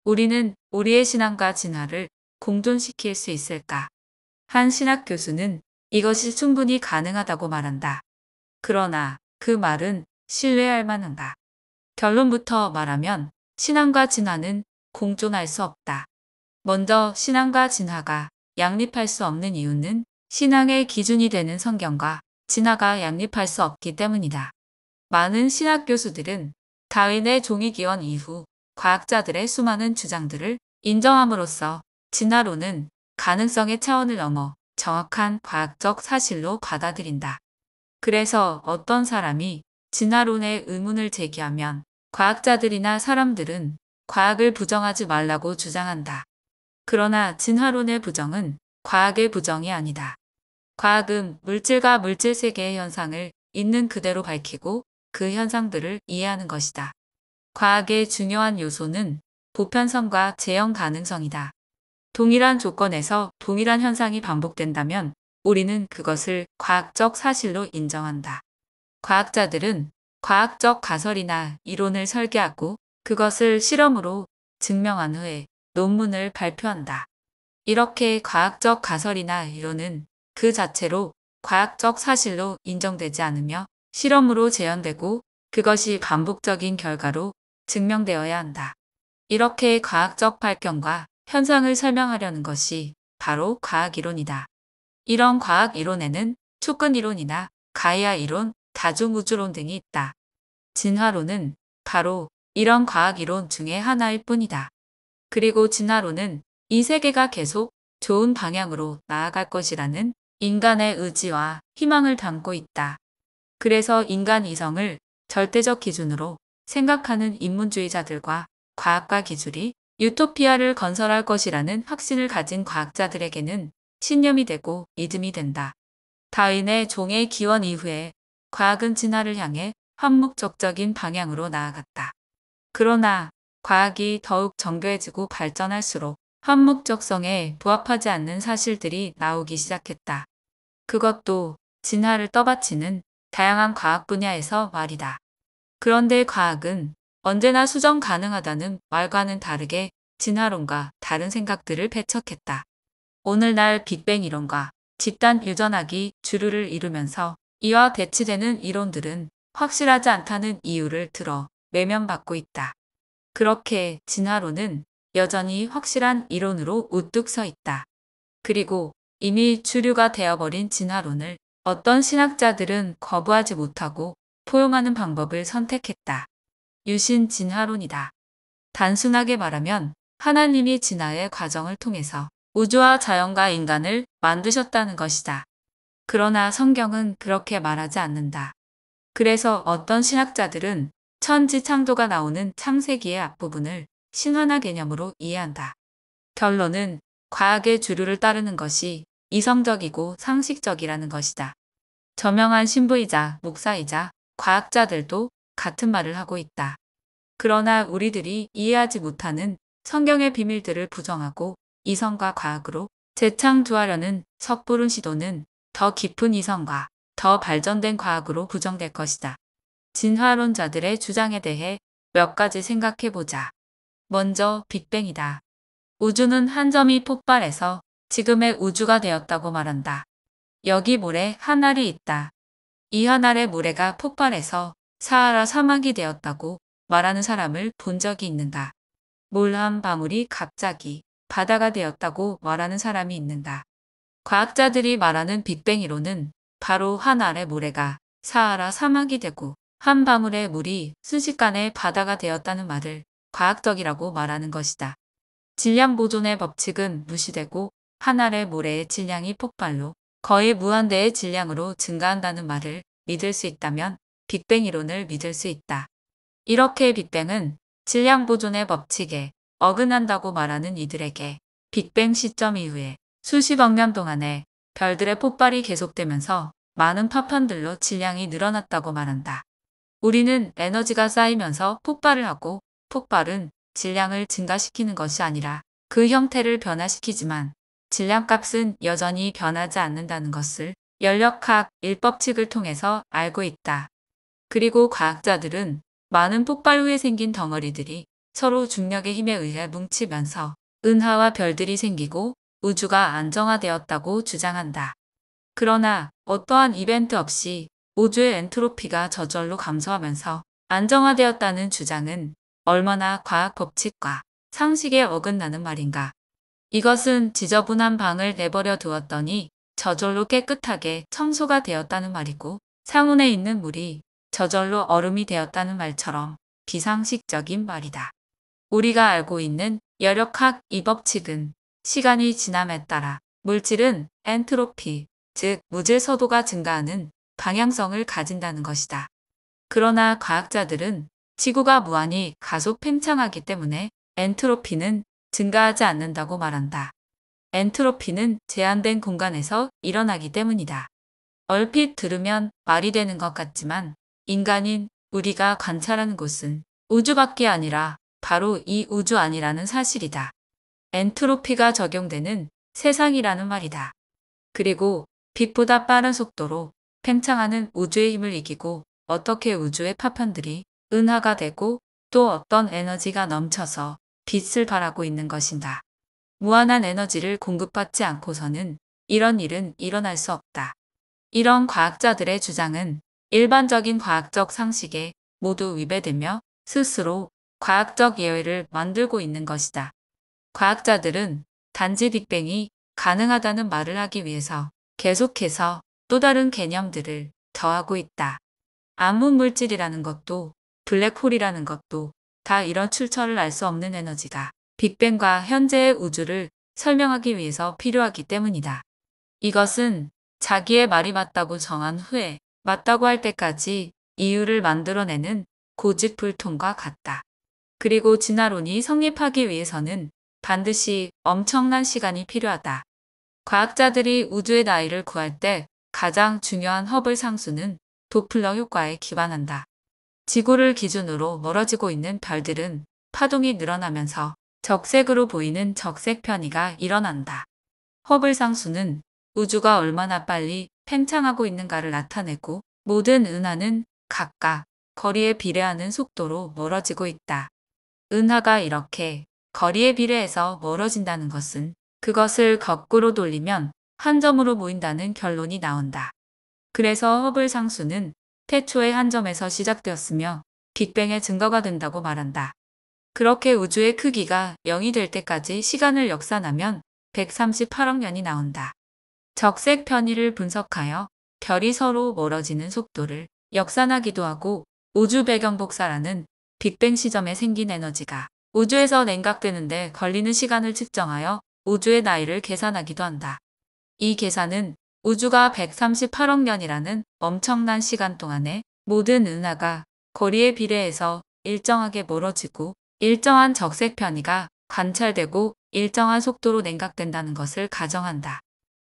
우리는 우리의 신앙과 진화를 공존시킬 수 있을까? 한 신학 교수는 이것이 충분히 가능하다고 말한다. 그러나 그 말은 신뢰할 만한가? 결론부터 말하면 신앙과 진화는 공존할 수 없다. 먼저 신앙과 진화가 양립할 수 없는 이유는 신앙의 기준이 되는 성경과 진화가 양립할 수 없기 때문이다. 많은 신학 교수들은 다윈의 종이기원 이후 과학자들의 수많은 주장들을 인정함으로써 진화론은 가능성의 차원을 넘어 정확한 과학적 사실로 받아들인다. 그래서 어떤 사람이 진화론에 의문을 제기하면 과학자들이나 사람들은 과학을 부정하지 말라고 주장한다. 그러나 진화론의 부정은 과학의 부정이 아니다. 과학은 물질과 물질 세계의 현상을 있는 그대로 밝히고 그 현상들을 이해하는 것이다. 과학의 중요한 요소는 보편성과 재현 가능성이다. 동일한 조건에서 동일한 현상이 반복된다면 우리는 그것을 과학적 사실로 인정한다. 과학자들은 과학적 가설이나 이론을 설계하고 그것을 실험으로 증명한 후에 논문을 발표한다. 이렇게 과학적 가설이나 이론은 그 자체로 과학적 사실로 인정되지 않으며 실험으로 재현되고 그것이 반복적인 결과로 증명되어야 한다. 이렇게 과학적 발견과 현상을 설명하려는 것이 바로 과학이론이다. 이런 과학이론에는 촉근이론이나 가이아 이론, 다중우주론 등이 있다. 진화론은 바로 이런 과학이론 중의 하나일 뿐이다. 그리고 진화론은 이 세계가 계속 좋은 방향으로 나아갈 것이라는 인간의 의지와 희망을 담고 있다. 그래서 인간 이성을 절대적 기준으로 생각하는 인문주의자들과 과학과 기술이 유토피아를 건설할 것이라는 확신을 가진 과학자들에게는 신념이 되고 믿음이 된다. 다윈의 종의 기원 이후에 과학은 진화를 향해 한목적적인 방향으로 나아갔다. 그러나 과학이 더욱 정교해지고 발전할수록 한목적성에 부합하지 않는 사실들이 나오기 시작했다. 그것도 진화를 떠받치는 다양한 과학 분야에서 말이다. 그런데 과학은 언제나 수정 가능하다는 말과는 다르게 진화론과 다른 생각들을 배척했다. 오늘날 빅뱅 이론과 집단 유전학이 주류를 이루면서 이와 대치되는 이론들은 확실하지 않다는 이유를 들어 외면받고 있다. 그렇게 진화론은 여전히 확실한 이론으로 우뚝 서 있다. 그리고 이미 주류가 되어버린 진화론을 어떤 신학자들은 거부하지 못하고 포용하는 방법을 선택했다. 유신 진화론이다. 단순하게 말하면 하나님이 진화의 과정을 통해서 우주와 자연과 인간을 만드셨다는 것이다. 그러나 성경은 그렇게 말하지 않는다. 그래서 어떤 신학자들은 천지창조가 나오는 창세기의 앞부분을 신화나 개념으로 이해한다. 결론은 과학의 주류를 따르는 것이 이성적이고 상식적이라는 것이다. 저명한 신부이자 목사이자 과학자들도 같은 말을 하고 있다. 그러나 우리들이 이해하지 못하는 성경의 비밀들을 부정하고 이성과 과학으로 재창조하려는 섣부른 시도는 더 깊은 이성과 더 발전된 과학으로 부정될 것이다. 진화론자들의 주장에 대해 몇 가지 생각해보자. 먼저 빅뱅이다. 우주는 한 점이 폭발해서 지금의 우주가 되었다고 말한다. 여기 모래 한 알이 있다. 이 한 알의 모래가 폭발해서 사하라 사막이 되었다고 말하는 사람을 본 적이 있는가? 물 한 방울이 갑자기 바다가 되었다고 말하는 사람이 있는가? 과학자들이 말하는 빅뱅 이론은 바로 한 알의 모래가 사하라 사막이 되고 한 방울의 물이 순식간에 바다가 되었다는 말을 과학적이라고 말하는 것이다. 질량 보존의 법칙은 무시되고 한 알의 모래의 질량이 폭발로 거의 무한대의 질량으로 증가한다는 말을 믿을 수 있다면 빅뱅 이론을 믿을 수 있다. 이렇게 빅뱅은 질량 보존의 법칙에 어긋난다고 말하는 이들에게 빅뱅 시점 이후에 수십억 년 동안에 별들의 폭발이 계속되면서 많은 파편들로 질량이 늘어났다고 말한다. 우리는 에너지가 쌓이면서 폭발을 하고 폭발은 질량을 증가시키는 것이 아니라 그 형태를 변화시키지만 질량값은 여전히 변하지 않는다는 것을 연력학 1법칙을 통해서 알고 있다. 그리고 과학자들은 많은 폭발 후에 생긴 덩어리들이 서로 중력의 힘에 의해 뭉치면서 은하와 별들이 생기고 우주가 안정화되었다고 주장한다. 그러나 어떠한 이벤트 없이 우주의 엔트로피가 저절로 감소하면서 안정화되었다는 주장은 얼마나 과학 법칙과 상식에 어긋나는 말인가. 이것은 지저분한 방을 내버려 두었더니 저절로 깨끗하게 청소가 되었다는 말이고, 상온에 있는 물이 저절로 얼음이 되었다는 말처럼 비상식적인 말이다. 우리가 알고 있는 열역학 이 법칙은 시간이 지남에 따라 물질은 엔트로피, 즉 무질서도가 증가하는 방향성을 가진다는 것이다. 그러나 과학자들은 지구가 무한히 가속 팽창하기 때문에 엔트로피는 증가하지 않는다고 말한다. 엔트로피는 제한된 공간에서 일어나기 때문이다. 얼핏 들으면 말이 되는 것 같지만 인간인 우리가 관찰하는 곳은 우주밖에 아니라 바로 이 우주 안이라는 사실이다. 엔트로피가 적용되는 세상이라는 말이다. 그리고 빛보다 빠른 속도로 팽창하는 우주의 힘을 이기고 어떻게 우주의 파편들이 은하가 되고 또 어떤 에너지가 넘쳐서 빛을 발하고 있는 것인가. 무한한 에너지를 공급받지 않고서는 이런 일은 일어날 수 없다. 이런 과학자들의 주장은 일반적인 과학적 상식에 모두 위배되며 스스로 과학적 예외를 만들고 있는 것이다. 과학자들은 단지 빅뱅이 가능하다는 말을 하기 위해서 계속해서 또 다른 개념들을 더하고 있다. 암흑물질이라는 것도 블랙홀이라는 것도 다 이런 출처를 알 수 없는 에너지가 빅뱅과 현재의 우주를 설명하기 위해서 필요하기 때문이다. 이것은 자기의 말이 맞다고 정한 후에 맞다고 할 때까지 이유를 만들어내는 고집불통과 같다. 그리고 진화론이 성립하기 위해서는 반드시 엄청난 시간이 필요하다. 과학자들이 우주의 나이를 구할 때 가장 중요한 허블 상수는 도플러 효과에 기반한다. 지구를 기준으로 멀어지고 있는 별들은 파동이 늘어나면서 적색으로 보이는 적색 편의가 일어난다. 허블 상수는 우주가 얼마나 빨리 팽창하고 있는가를 나타내고 모든 은하는 각각 거리에 비례하는 속도로 멀어지고 있다. 은하가 이렇게 거리에 비례해서 멀어진다는 것은 그것을 거꾸로 돌리면 한 점으로 모인다는 결론이 나온다. 그래서 허블 상수는 태초의 한 점에서 시작되었으며 빅뱅의 증거가 된다고 말한다. 그렇게 우주의 크기가 0이 될 때까지 시간을 역산하면 138억 년이 나온다. 적색 편의를 분석하여 별이 서로 멀어지는 속도를 역산하기도 하고 우주 배경 복사라는 빅뱅 시점에 생긴 에너지가 우주에서 냉각되는데 걸리는 시간을 측정하여 우주의 나이를 계산하기도 한다. 이 계산은 우주가 138억 년이라는 엄청난 시간 동안에 모든 은하가 거리에 비례해서 일정하게 멀어지고 일정한 적색 편의가 관찰되고 일정한 속도로 냉각된다는 것을 가정한다.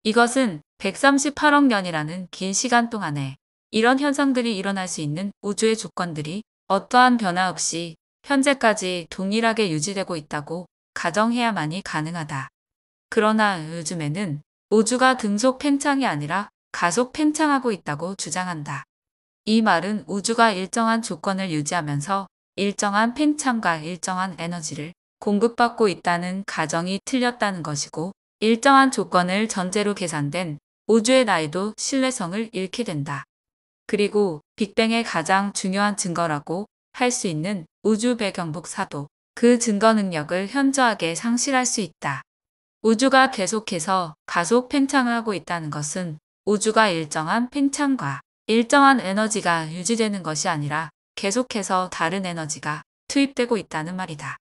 이것은 138억 년이라는 긴 시간 동안에 이런 현상들이 일어날 수 있는 우주의 조건들이 어떠한 변화 없이 현재까지 동일하게 유지되고 있다고 가정해야만이 가능하다. 그러나 요즘에는 우주가 등속 팽창이 아니라 가속 팽창하고 있다고 주장한다. 이 말은 우주가 일정한 조건을 유지하면서 일정한 팽창과 일정한 에너지를 공급받고 있다는 가정이 틀렸다는 것이고 일정한 조건을 전제로 계산된 우주의 나이도 신뢰성을 잃게 된다. 그리고 빅뱅의 가장 중요한 증거라고 할 수 있는 우주 배경 복사도 그 증거 능력을 현저하게 상실할 수 있다. 우주가 계속해서 가속 팽창을 하고 있다는 것은 우주가 일정한 팽창과 일정한 에너지가 유지되는 것이 아니라 계속해서 다른 에너지가 투입되고 있다는 말이다.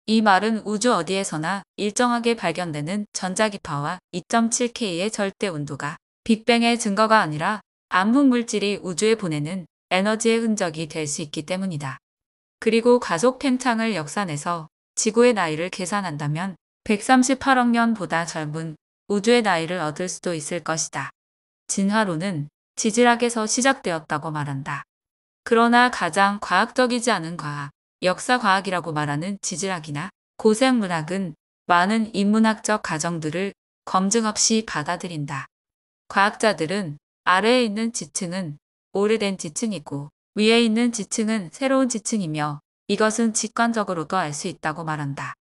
이 말은 우주 어디에서나 일정하게 발견되는 전자기파와 2.7K의 절대 온도가 빅뱅의 증거가 아니라 암흑물질이 우주에 보내는 에너지의 흔적이 될 수 있기 때문이다. 그리고 가속 팽창을 역산해서 지구의 나이를 계산한다면 138억 년보다 젊은 우주의 나이를 얻을 수도 있을 것이다. 진화론은 지질학에서 시작되었다고 말한다. 그러나 가장 과학적이지 않은 과학, 역사과학이라고 말하는 지질학이나 고생물학은 많은 인문학적 가정들을 검증 없이 받아들인다. 과학자들은 아래에 있는 지층은 오래된 지층이고 위에 있는 지층은 새로운 지층이며 이것은 직관적으로도 알 수 있다고 말한다.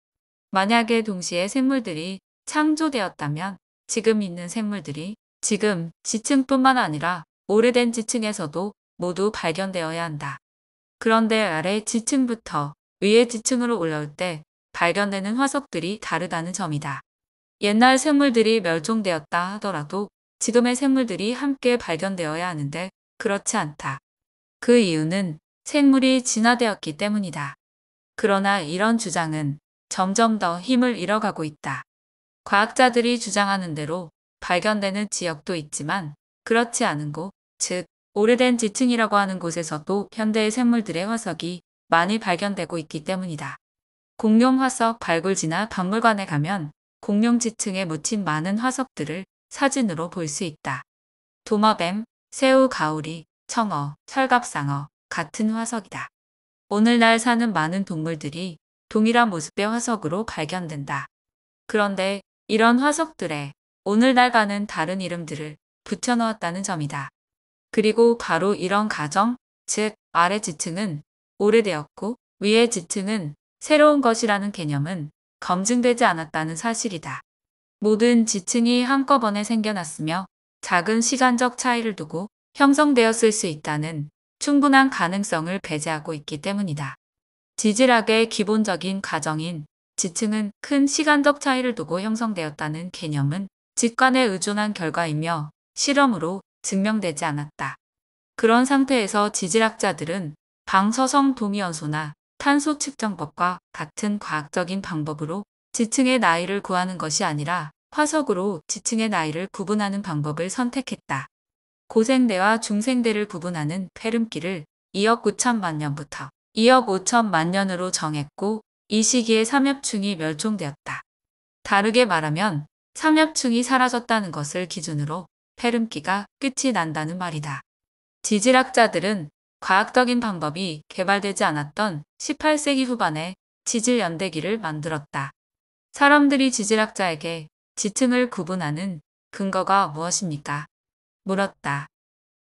만약에 동시에 생물들이 창조되었다면 지금 있는 생물들이 지금 지층뿐만 아니라 오래된 지층에서도 모두 발견되어야 한다. 그런데 아래 지층부터 위의 지층으로 올라올 때 발견되는 화석들이 다르다는 점이다. 옛날 생물들이 멸종되었다 하더라도 지금의 생물들이 함께 발견되어야 하는데 그렇지 않다. 그 이유는 생물이 진화되었기 때문이다. 그러나 이런 주장은 점점 더 힘을 잃어가고 있다. 과학자들이 주장하는 대로 발견되는 지역도 있지만 그렇지 않은 곳, 즉 오래된 지층이라고 하는 곳에서도 현대의 생물들의 화석이 많이 발견되고 있기 때문이다. 공룡 화석 발굴지나 박물관에 가면 공룡 지층에 묻힌 많은 화석들을 사진으로 볼 수 있다. 도마뱀, 새우 가오리, 청어, 철갑상어 같은 화석이다. 오늘날 사는 많은 동물들이 동일한 모습의 화석으로 발견된다. 그런데 이런 화석들에 오늘날과는 다른 이름들을 붙여넣었다는 점이다. 그리고 바로 이런 가정, 즉 아래 지층은 오래되었고 위의 지층은 새로운 것이라는 개념은 검증되지 않았다는 사실이다. 모든 지층이 한꺼번에 생겨났으며 작은 시간적 차이를 두고 형성되었을 수 있다는 충분한 가능성을 배제하고 있기 때문이다. 지질학의 기본적인 가정인 지층은 큰 시간적 차이를 두고 형성되었다는 개념은 직관에 의존한 결과이며 실험으로 증명되지 않았다. 그런 상태에서 지질학자들은 방사성 동위원소나 탄소 측정법과 같은 과학적인 방법으로 지층의 나이를 구하는 것이 아니라 화석으로 지층의 나이를 구분하는 방법을 선택했다. 고생대와 중생대를 구분하는 페름기를 2억 9천만 년부터 2억 5천만 년으로 정했고 이 시기에 삼엽충이 멸종되었다. 다르게 말하면 삼엽충이 사라졌다는 것을 기준으로 페름기가 끝이 난다는 말이다. 지질학자들은 과학적인 방법이 개발되지 않았던 18세기 후반에 지질연대기를 만들었다. 사람들이 지질학자에게 지층을 구분하는 근거가 무엇입니까? 물었다.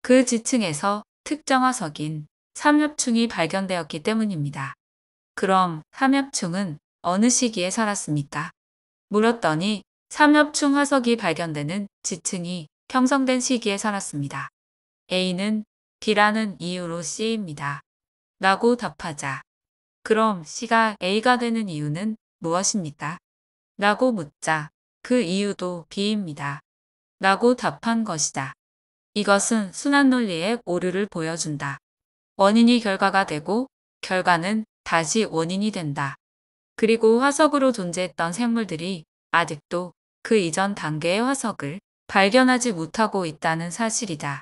그 지층에서 특정 화석인 삼엽충이 발견되었기 때문입니다. 그럼 삼엽충은 어느 시기에 살았습니까? 물었더니 삼엽충 화석이 발견되는 지층이 형성된 시기에 살았습니다. A는 B라는 이유로 C입니다. 라고 답하자. 그럼 C가 A가 되는 이유는 무엇입니까? 라고 묻자 그 이유도 B입니다. 라고 답한 것이다. 이것은 순환 논리의 오류를 보여준다. 원인이 결과가 되고 결과는 다시 원인이 된다. 그리고 화석으로 존재했던 생물들이 아직도 그 이전 단계의 화석을 발견하지 못하고 있다는 사실이다.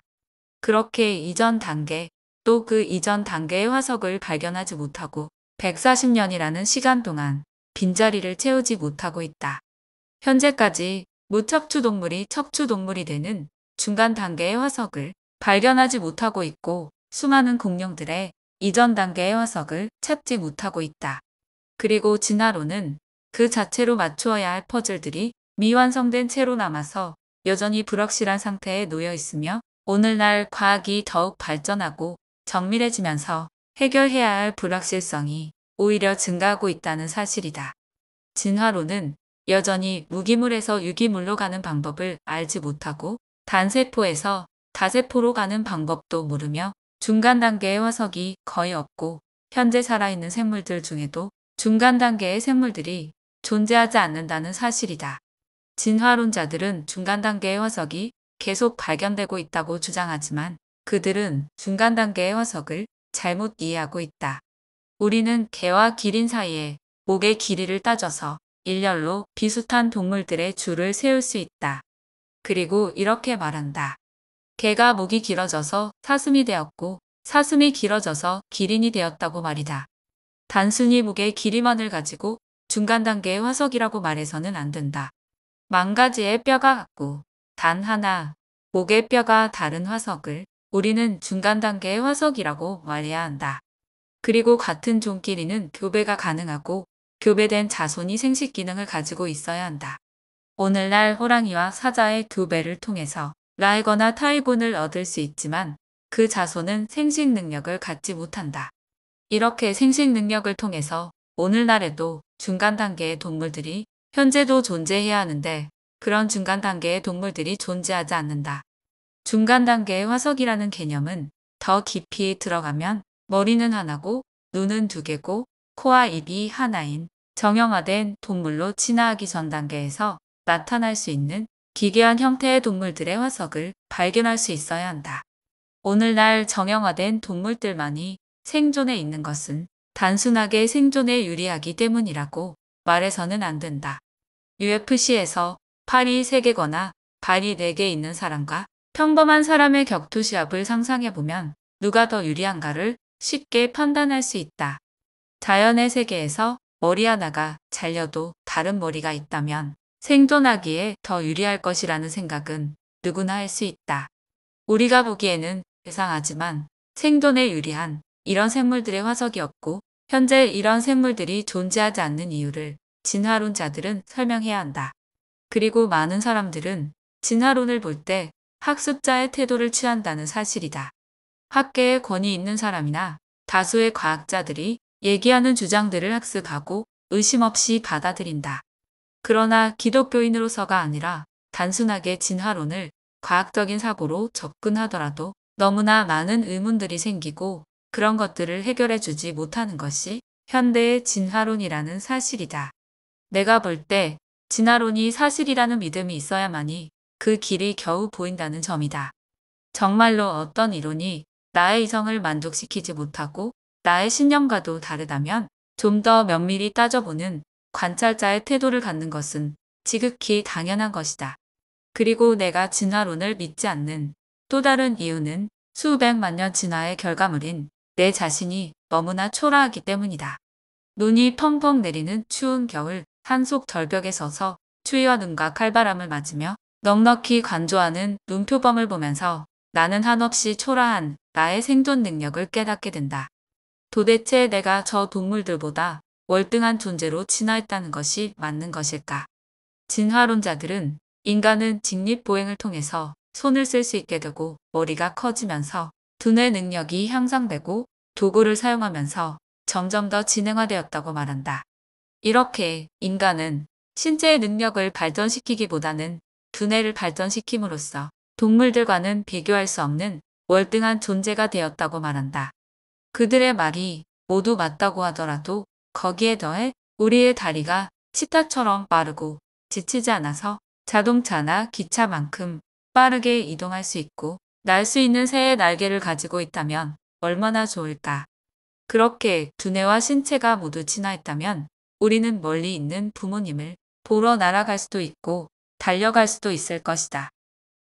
그렇게 이전 단계 또 그 이전 단계의 화석을 발견하지 못하고 140년이라는 시간 동안 빈자리를 채우지 못하고 있다. 현재까지 무척추 동물이 척추 동물이 되는 중간 단계의 화석을 발견하지 못하고 있고 수많은 공룡들의 이전 단계의 화석을 찾지 못하고 있다. 그리고 진화론은 그 자체로 맞추어야 할 퍼즐들이 미완성된 채로 남아서 여전히 불확실한 상태에 놓여 있으며 오늘날 과학이 더욱 발전하고 정밀해지면서 해결해야 할 불확실성이 오히려 증가하고 있다는 사실이다. 진화론은 여전히 무기물에서 유기물로 가는 방법을 알지 못하고 단세포에서 다세포로 가는 방법도 모르며 중간 단계의 화석이 거의 없고 현재 살아있는 생물들 중에도 중간 단계의 생물들이 존재하지 않는다는 사실이다. 진화론자들은 중간 단계의 화석이 계속 발견되고 있다고 주장하지만 그들은 중간 단계의 화석을 잘못 이해하고 있다. 우리는 개와 기린 사이에 목의 길이를 따져서 일렬로 비슷한 동물들의 줄을 세울 수 있다. 그리고 이렇게 말한다. 개가 목이 길어져서 사슴이 되었고 사슴이 길어져서 기린이 되었다고 말이다. 단순히 목의 길이만을 가지고 중간 단계의 화석이라고 말해서는 안 된다. 만 가지의 뼈가 같고 단 하나 목의 뼈가 다른 화석을 우리는 중간 단계의 화석이라고 말해야 한다. 그리고 같은 종끼리는 교배가 가능하고 교배된 자손이 생식 기능을 가지고 있어야 한다. 오늘날 호랑이와 사자의 교배를 통해서 라이거나 타이곤을 얻을 수 있지만 그 자손은 생식 능력을 갖지 못한다. 이렇게 생식 능력을 통해서 오늘날에도 중간 단계의 동물들이 현재도 존재해야 하는데 그런 중간 단계의 동물들이 존재하지 않는다. 중간 단계의 화석이라는 개념은 더 깊이 들어가면 머리는 하나고 눈은 두 개고 코와 입이 하나인 정형화된 동물로 진화하기 전 단계에서 나타날 수 있는 기괴한 형태의 동물들의 화석을 발견할 수 있어야 한다. 오늘날 정형화된 동물들만이 생존해 있는 것은 단순하게 생존에 유리하기 때문이라고 말해서는 안 된다. UFC에서 팔이 3개거나 발이 4개 있는 사람과 평범한 사람의 격투 시합을 상상해보면 누가 더 유리한가를 쉽게 판단할 수 있다. 자연의 세계에서 머리 하나가 잘려도 다른 머리가 있다면 생존하기에 더 유리할 것이라는 생각은 누구나 할 수 있다. 우리가 보기에는 이상하지만 생존에 유리한 이런 생물들의 화석이 없고 현재 이런 생물들이 존재하지 않는 이유를 진화론자들은 설명해야 한다. 그리고 많은 사람들은 진화론을 볼 때 학습자의 태도를 취한다는 사실이다. 학계에 권위 있는 사람이나 다수의 과학자들이 얘기하는 주장들을 학습하고 의심 없이 받아들인다. 그러나 기독교인으로서가 아니라 단순하게 진화론을 과학적인 사고로 접근하더라도 너무나 많은 의문들이 생기고 그런 것들을 해결해 주지 못하는 것이 현대의 진화론이라는 사실이다. 내가 볼 때 진화론이 사실이라는 믿음이 있어야만이 그 길이 겨우 보인다는 점이다. 정말로 어떤 이론이 나의 이성을 만족시키지 못하고 나의 신념과도 다르다면 좀 더 면밀히 따져보는 관찰자의 태도를 갖는 것은 지극히 당연한 것이다. 그리고 내가 진화론을 믿지 않는 또 다른 이유는 수백만 년 진화의 결과물인 내 자신이 너무나 초라하기 때문이다. 눈이 펑펑 내리는 추운 겨울 산속 절벽에 서서 추위와 눈과 칼바람을 맞으며 넉넉히 관조하는 눈표범을 보면서 나는 한없이 초라한 나의 생존 능력을 깨닫게 된다. 도대체 내가 저 동물들보다 월등한 존재로 진화했다는 것이 맞는 것일까? 진화론자들은 인간은 직립보행을 통해서 손을 쓸 수 있게 되고 머리가 커지면서 두뇌 능력이 향상되고 도구를 사용하면서 점점 더 지능화되었다고 말한다. 이렇게 인간은 신체의 능력을 발전시키기보다는 두뇌를 발전시킴으로써 동물들과는 비교할 수 없는 월등한 존재가 되었다고 말한다. 그들의 말이 모두 맞다고 하더라도 거기에 더해 우리의 다리가 치타처럼 빠르고 지치지 않아서 자동차나 기차만큼 빠르게 이동할 수 있고 날 수 있는 새의 날개를 가지고 있다면 얼마나 좋을까. 그렇게 두뇌와 신체가 모두 진화했다면 우리는 멀리 있는 부모님을 보러 날아갈 수도 있고 달려갈 수도 있을 것이다.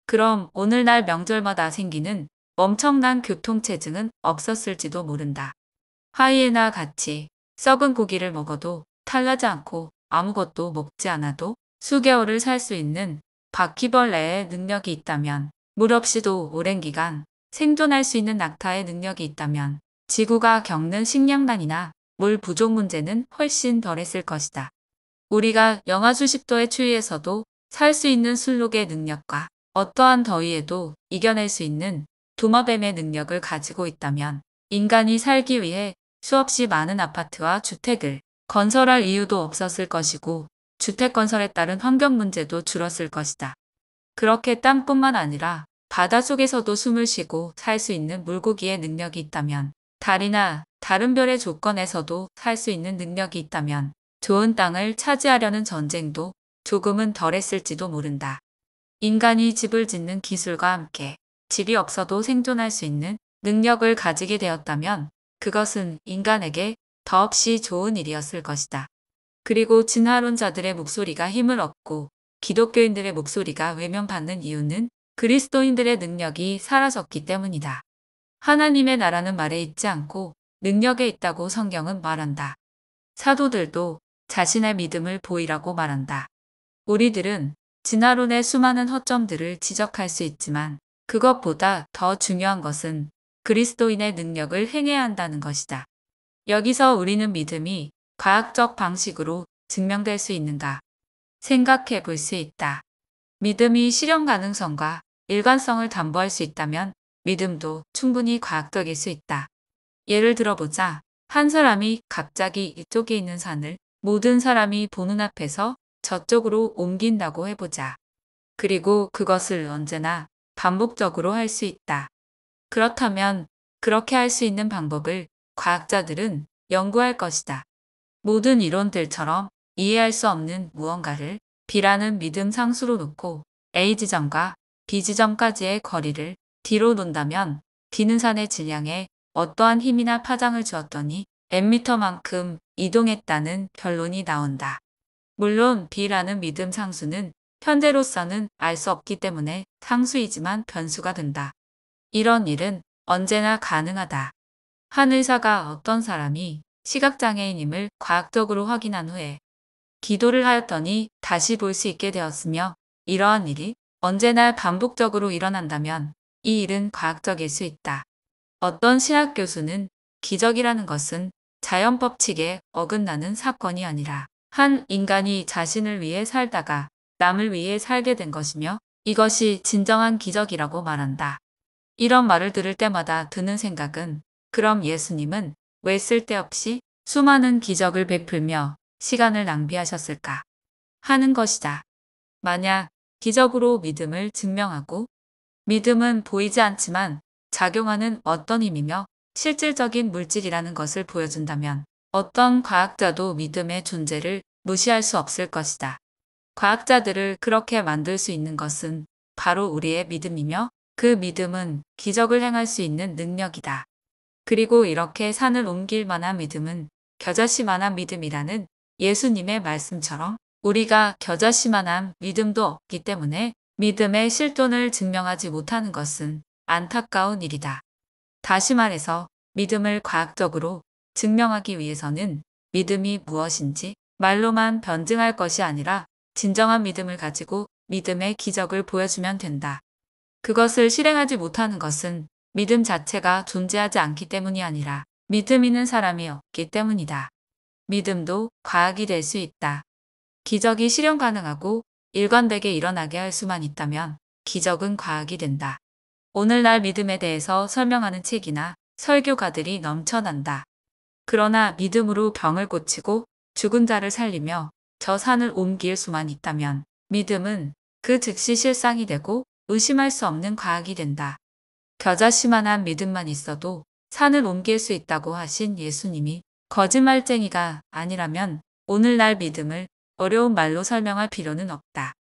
그럼 오늘날 명절마다 생기는 엄청난 교통체증은 없었을지도 모른다. 하이에나 같이 썩은 고기를 먹어도 탈나지 않고 아무것도 먹지 않아도 수개월을 살 수 있는 바퀴벌레의 능력이 있다면 물 없이도 오랜 기간 생존할 수 있는 낙타의 능력이 있다면 지구가 겪는 식량난이나 물 부족 문제는 훨씬 덜했을 것이다. 우리가 영하 수십 도의 추위에서도 살 수 있는 순록의 능력과 어떠한 더위에도 이겨낼 수 있는 도마뱀의 능력을 가지고 있다면 인간이 살기 위해 수없이 많은 아파트와 주택을 건설할 이유도 없었을 것이고 주택 건설에 따른 환경 문제도 줄었을 것이다. 그렇게 땅뿐만 아니라 바닷속에서도 숨을 쉬고 살 수 있는 물고기의 능력이 있다면 달이나 다른 별의 조건에서도 살 수 있는 능력이 있다면 좋은 땅을 차지하려는 전쟁도 조금은 덜했을지도 모른다. 인간이 집을 짓는 기술과 함께 집이 없어도 생존할 수 있는 능력을 가지게 되었다면 그것은 인간에게 더없이 좋은 일이었을 것이다. 그리고 진화론자들의 목소리가 힘을 얻고 기독교인들의 목소리가 외면받는 이유는 그리스도인들의 능력이 사라졌기 때문이다. 하나님의 나라는 말에 있지 않고 능력에 있다고 성경은 말한다. 사도들도 자신의 믿음을 보이라고 말한다. 우리들은 진화론의 수많은 허점들을 지적할 수 있지만 그것보다 더 중요한 것은 그리스도인의 능력을 행해야 한다는 것이다. 여기서 우리는 믿음이 과학적 방식으로 증명될 수 있는가 생각해 볼 수 있다. 믿음이 실현 가능성과 일관성을 담보할 수 있다면 믿음도 충분히 과학적일 수 있다. 예를 들어보자. 한 사람이 갑자기 이쪽에 있는 산을 모든 사람이 보는 앞에서 저쪽으로 옮긴다고 해보자. 그리고 그것을 언제나 반복적으로 할 수 있다. 그렇다면 그렇게 할 수 있는 방법을 과학자들은 연구할 것이다. 모든 이론들처럼 이해할 수 없는 무언가를 B라는 믿음 상수로 놓고 A 지점과 B 지점까지의 거리를 D로 놓는다면 D는 산의 질량에 어떠한 힘이나 파장을 주었더니 nm만큼 이동했다는 결론이 나온다. 물론 B라는 믿음 상수는 현재로서는 알 수 없기 때문에 상수이지만 변수가 된다. 이런 일은 언제나 가능하다. 한 의사가 어떤 사람이 시각장애인임을 과학적으로 확인한 후에 기도를 하였더니 다시 볼 수 있게 되었으며 이러한 일이 언제나 반복적으로 일어난다면 이 일은 과학적일 수 있다. 어떤 신학 교수는 기적이라는 것은 자연 법칙에 어긋나는 사건이 아니라 한 인간이 자신을 위해 살다가 남을 위해 살게 된 것이며 이것이 진정한 기적이라고 말한다. 이런 말을 들을 때마다 드는 생각은 그럼 예수님은 왜 쓸데없이 수많은 기적을 베풀며 시간을 낭비하셨을까 하는 것이다. 만약 기적으로 믿음을 증명하고 믿음은 보이지 않지만 작용하는 어떤 힘이며 실질적인 물질이라는 것을 보여준다면 어떤 과학자도 믿음의 존재를 무시할 수 없을 것이다. 과학자들을 그렇게 만들 수 있는 것은 바로 우리의 믿음이며 그 믿음은 기적을 행할 수 있는 능력이다. 그리고 이렇게 산을 옮길 만한 믿음은 겨자씨만한 믿음이라는 예수님의 말씀처럼 우리가 겨자씨만한 믿음도 없기 때문에 믿음의 실존을 증명하지 못하는 것은 안타까운 일이다. 다시 말해서 믿음을 과학적으로 증명하기 위해서는 믿음이 무엇인지 말로만 변증할 것이 아니라 진정한 믿음을 가지고 믿음의 기적을 보여주면 된다. 그것을 실행하지 못하는 것은 믿음 자체가 존재하지 않기 때문이 아니라 믿음 있는 사람이 없기 때문이다. 믿음도 과학이 될 수 있다. 기적이 실현 가능하고 일관되게 일어나게 할 수만 있다면 기적은 과학이 된다. 오늘날 믿음에 대해서 설명하는 책이나 설교가들이 넘쳐난다. 그러나 믿음으로 병을 고치고 죽은 자를 살리며 저 산을 옮길 수만 있다면 믿음은 그 즉시 실상이 되고 의심할 수 없는 과학이 된다. 겨자씨만한 믿음만 있어도 산을 옮길 수 있다고 하신 예수님이 거짓말쟁이가 아니라면 오늘날 믿음을 어려운 말로 설명할 필요는 없다.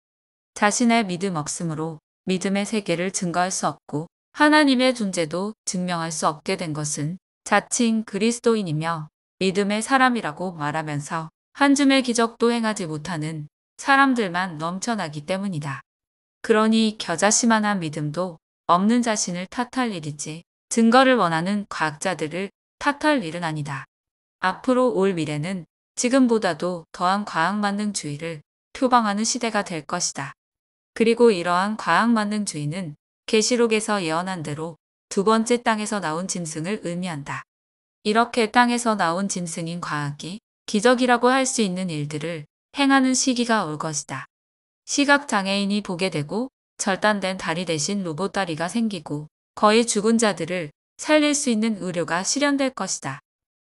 자신의 믿음 없음으로 믿음의 세계를 증거할 수 없고 하나님의 존재도 증명할 수 없게 된 것은 자칭 그리스도인이며 믿음의 사람이라고 말하면서 한 줌의 기적도 행하지 못하는 사람들만 넘쳐나기 때문이다. 그러니 겨자씨만한 믿음도 없는 자신을 탓할 일이지 증거를 원하는 과학자들을 탓할 일은 아니다. 앞으로 올 미래는 지금보다도 더한 과학만능주의를 표방하는 시대가 될 것이다. 그리고 이러한 과학만능주의는 계시록에서 예언한 대로 두 번째 땅에서 나온 짐승을 의미한다. 이렇게 땅에서 나온 짐승인 과학이 기적이라고 할 수 있는 일들을 행하는 시기가 올 것이다. 시각장애인이 보게 되고 절단된 다리 대신 로봇 다리가 생기고 거의 죽은 자들을 살릴 수 있는 의료가 실현될 것이다.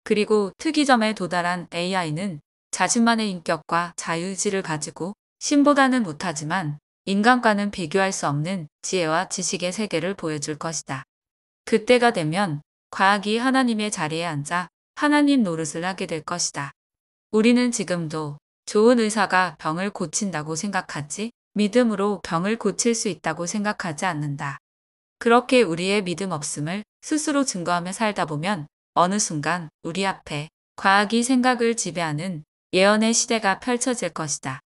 그리고 특이점에 도달한 AI는 자신만의 인격과 자유의지를 가지고 신보다는 못하지만 인간과는 비교할 수 없는 지혜와 지식의 세계를 보여줄 것이다. 그때가 되면 과학이 하나님의 자리에 앉아 하나님 노릇을 하게 될 것이다. 우리는 지금도 좋은 의사가 병을 고친다고 생각하지 믿음으로 병을 고칠 수 있다고 생각하지 않는다. 그렇게 우리의 믿음 없음을 스스로 증거하며 살다 보면 어느 순간 우리 앞에 과학이 생각을 지배하는 예언의 시대가 펼쳐질 것이다.